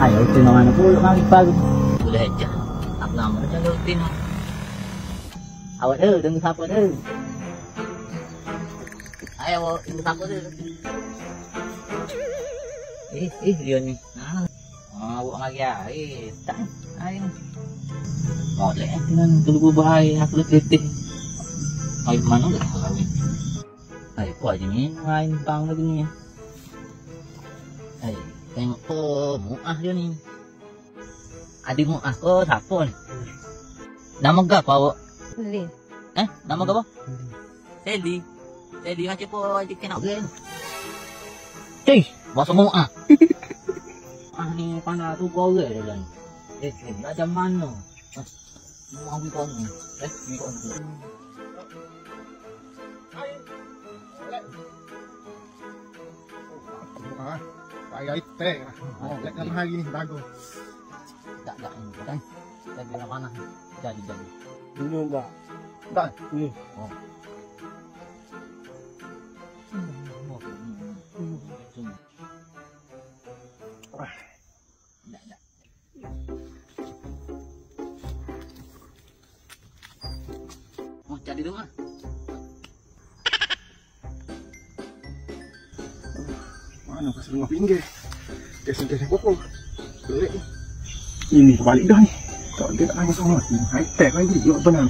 Ayaw tinangan na pulo kami pagod. Boleh aja. Aku nama na siya lutin. Awat deng sapo deng. Ayaw deng sapo deng. Dia ni. Awak lagi tak. Ayo. Boleh dengan dulu bahaya aku letih. Ayo mana dah kawin. Ayo kau aja ni main bang lagi ni. Ayo tengok muah dia ni. Adik muah ko siapa ni? Nama apa awak? Lin. Nama apa? Sally. Sally macam apa adik kena gen? Cih, bahasa muah. Ni pandai tu kau ke dah ni. Macam mana? Mau ambil kau ni. Ni kau ni. Kayak itu, lekan hari ni bagus. Tak ini kan. Saya bilang mana? Jadi. Dulu enggak. Tak. Ni. Oh. Oh, jadi dulu ah. Mana pasal rumah pinggir? Kesan-kesan pokok. Ini kebalik dah ni. Tak ada nak tanya semua. High tech lagi. Yuk benar.